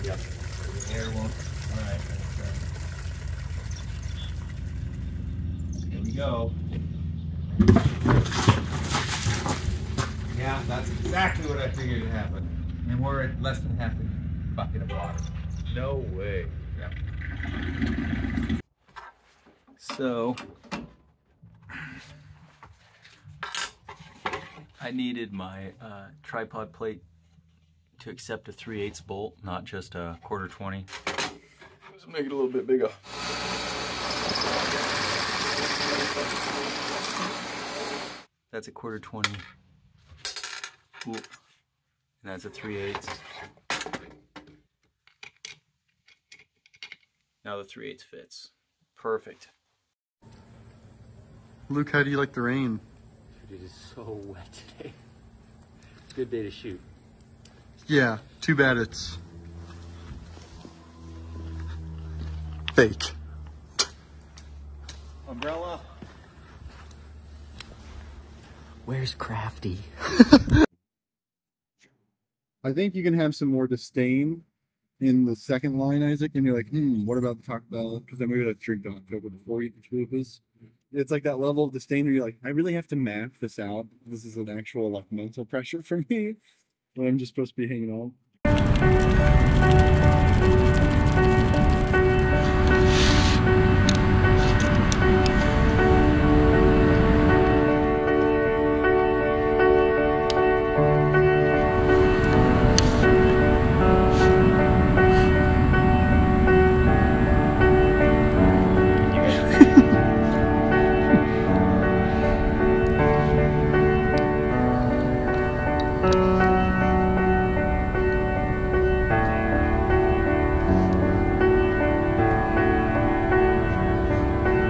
Yep. The air won't. Alright, here we go. Yeah, that's exactly what I figured would happen. And we're at less than half a bucket of water. No way. Yep. So, I needed my tripod plate to accept a 3/8 bolt, not just a 1/4-20. Let's make it a little bit bigger. That's a 1/4-20. Ooh. And that's a 3/8. Now the 3/8 fits. Perfect. Luke, how do you like the rain? Dude, it is so wet today. Good day to shoot. Yeah, too bad it's fake. Umbrella. Where's Crafty? I think you can have some more disdain in the second line, Isaac, and you're like, what about the Taco Bell? Because then maybe that's drink on October before you eat the chalupas. It's like that level of disdain where you're like, I really have to map this out. This is an actual like mental pressure for me. But I'm just supposed to be hanging out.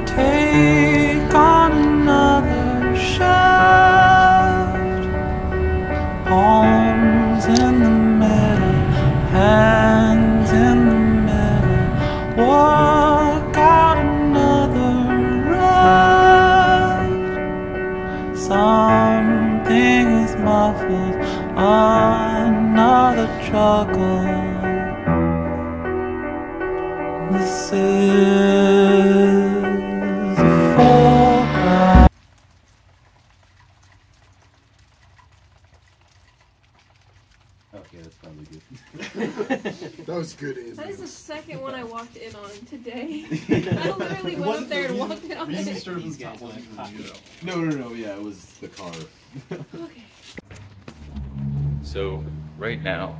Take on another shaft, palms in the middle, hands in the middle, work out another raft. Something is muffled, another chuckle. This is a full crowd. Okay, that's probably good. That was good, Andy. That is the second one I walked in on today. I literally went up there and walked in on it. No, yeah, it was the car. Okay. So, right now,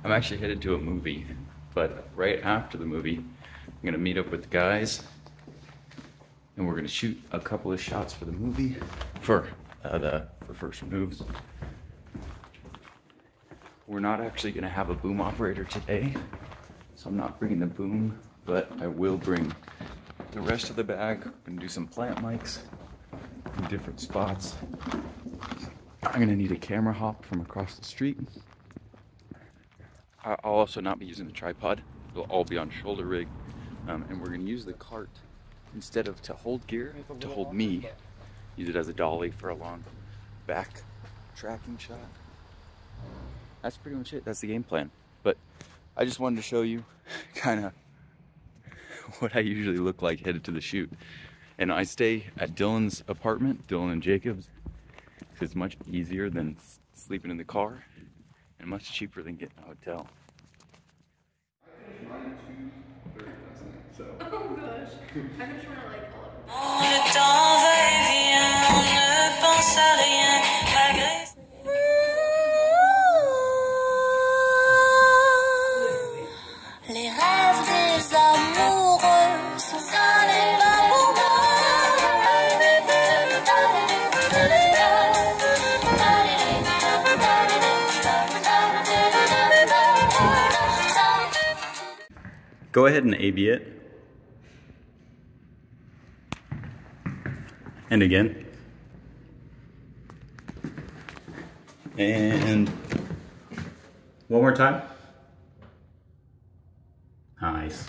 I'm actually headed to a movie, but right after the movie, I'm gonna meet up with the guys, and we're gonna shoot a couple of shots for the movie, for First Moves. We're not actually gonna have a boom operator today, so I'm not bringing the boom, but I will bring the rest of the bag. I'm gonna do some plant mics in different spots. I'm gonna need a camera hop from across the street. I'll also not be using the tripod. It'll all be on shoulder rig. And we're gonna use the cart instead of to hold gear, to hold me. Use it as a dolly for a long back tracking shot. That's pretty much it. That's the game plan. But I just wanted to show you kind of what I usually look like headed to the shoot. And I stay at Dylan's apartment, Dylan and Jacob's, because it's much easier than sleeping in the car and much cheaper than getting a hotel. Oh gosh. I could try to like Le temps va et vient, on ne pense à rien, malgré. Les rêves des amoureux sont ça n'est pas pour Go ahead and A/B it. And again. And one more time. Nice.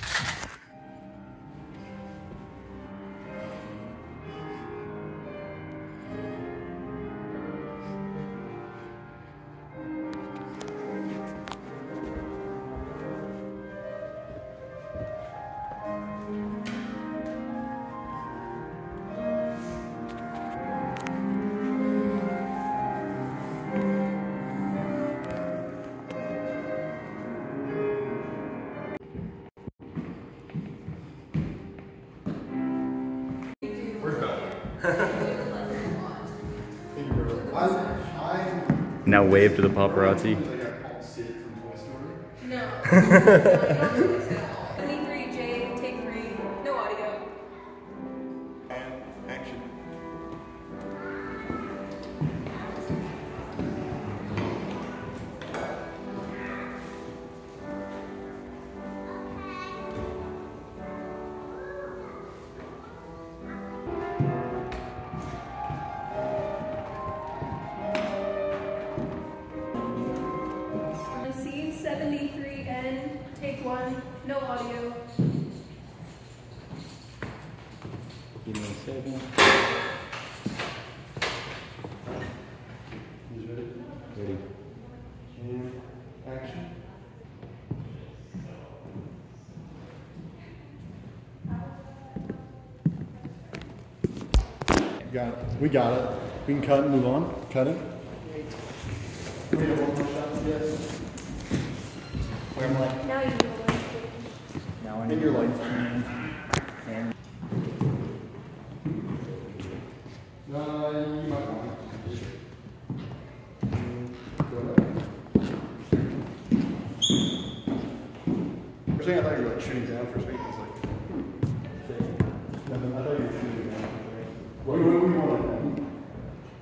now wave to the paparazzi. No. 73J, take 3, no audio. And action. Scene 73N, take 1, no audio. Give me a second. Who's ready? Ready. And action. Got it. We got it. We can cut and move on. Cut it. We have one more shot. Yes. Where am I? Now you know what Now I In your lights. You might want it. Go ahead. First thing I thought you were like shooting down for a second. I was like, I thought you were shooting down. What do you want?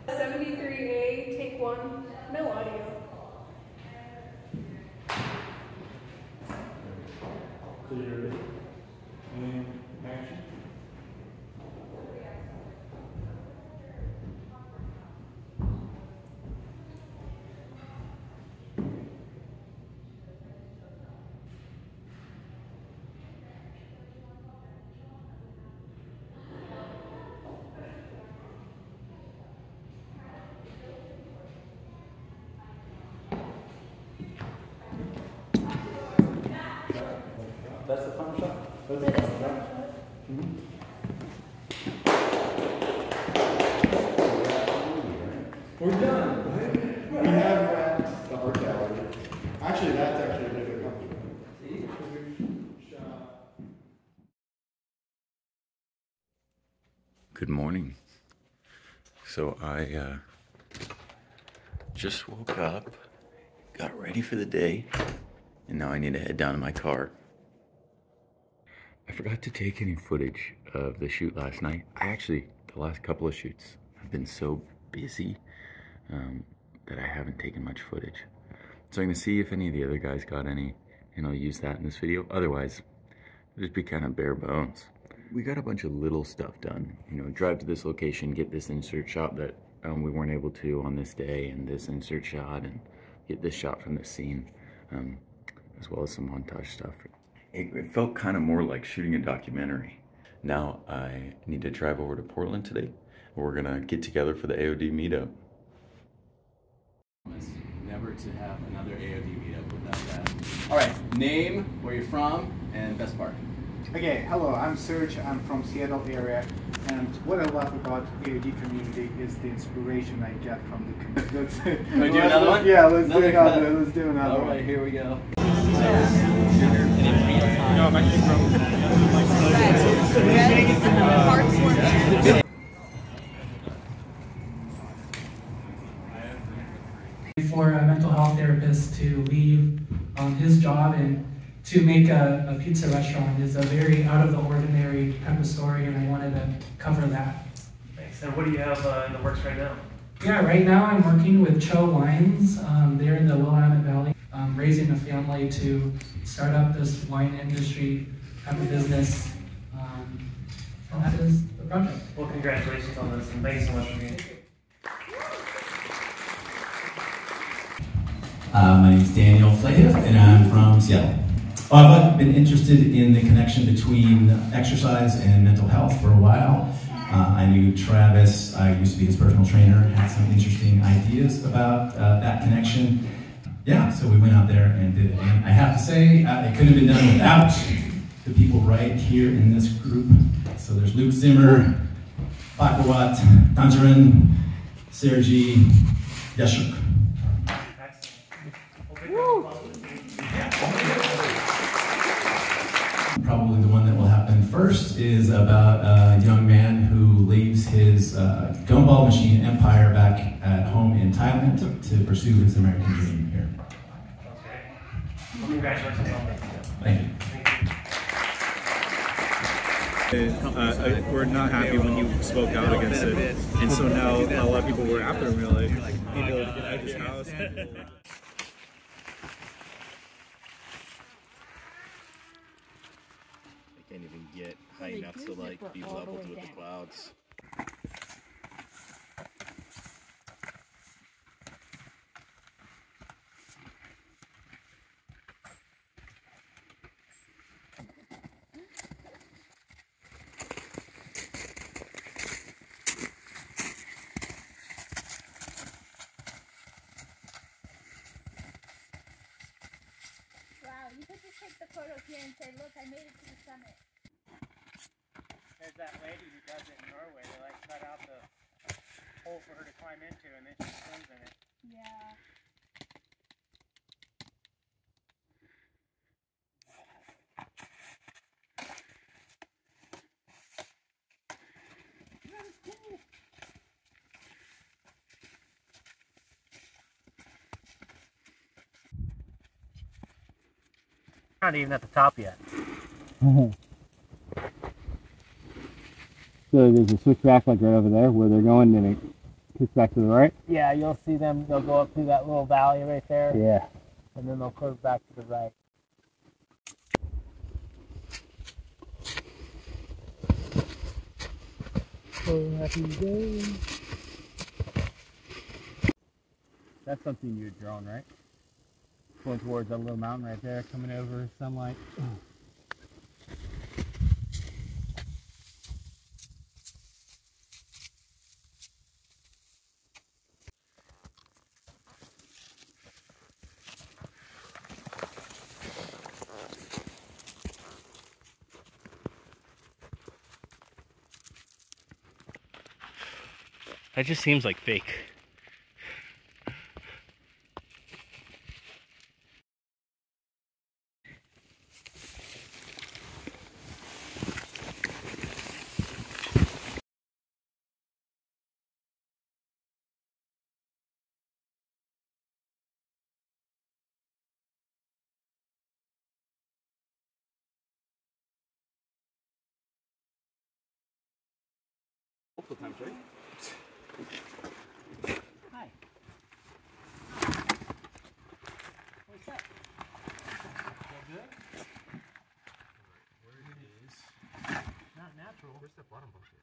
73A, take 1, no audio. So you're ready? And action. That's the final shot? That's the final shot. We're done, right? We have wrapped the art gallery. Actually, that's actually a big accomplishment. Good morning. So I just woke up, got ready for the day, and now I need to head down to my car. I forgot to take any footage of the shoot last night. The last couple of shoots, I've been so busy that I haven't taken much footage. So I'm gonna see if any of the other guys got any, and I'll use that in this video. Otherwise, it'll just be kind of bare bones. We got a bunch of little stuff done. You know, drive to this location, get this insert shot that we weren't able to on this day, and this insert shot, and get this shot from this scene, as well as some montage stuff. It felt kind of more like shooting a documentary. Now I need to drive over to Portland today. We're gonna get together for the AOD meetup. Never to have another AOD meetup without that. All right, name, where you're from, and best part. Okay, hello, I'm Serge, I'm from Seattle area, and what I love about AOD community is the inspiration I get from the community. Can we do another one? Yeah, let's Another do cut. another. Let's do another All one. right, here we go. No, I'm actually from for a mental health therapist to leave his job and to make a pizza restaurant is a very out of the ordinary type of story, and I wanted to cover that. Thanks. And what do you have in the works right now? Yeah, right now I'm working with Cho Wines. They're in the Willamette Valley, raising a family to start up this wine industry type of business. And that is the project. Well, congratulations on this, and thanks so much for being here. My name is Daniel Flahiff, and I'm from Seattle. I've been interested in the connection between exercise and mental health for a while. I knew Travis, I used to be his personal trainer, had some interesting ideas about that connection. Yeah, so we went out there and did it. And I have to say, it couldn't have been done without the people right here in this group. So there's Luke Zimmer, Bakawat, Tanjarin, Sergi, Yashuk. Probably the one that will happen first is about a young man who leaves his gumball machine empire back at home in Thailand to pursue his American dream here. Okay. Well, congratulations on that. Thank you. We're not happy when you spoke out against it, and so now a lot of people were after him. We're like, you need to get out of his house. They can't even get high enough to like be leveled with the clouds. Wow, you could just take the photos here and say, look, I made it to the summit. There's that lady who does it in Norway. They like cut out the hole for her to climb into, and then she swims in it. Yeah. Not even at the top yet. So there's a switchback like right over there where they're going, and it kicks back to the right. Yeah, you'll see them. They'll go up through that little valley right there. Yeah. And then they'll curve back to the right. So happy day. That's something you would drone, right? Going towards that little mountain right there, coming over sunlight. That just seems like fake. Multiple times, right? Hi. What's up? Feel good? Where it is. Not natural. Where's that bottom bucket?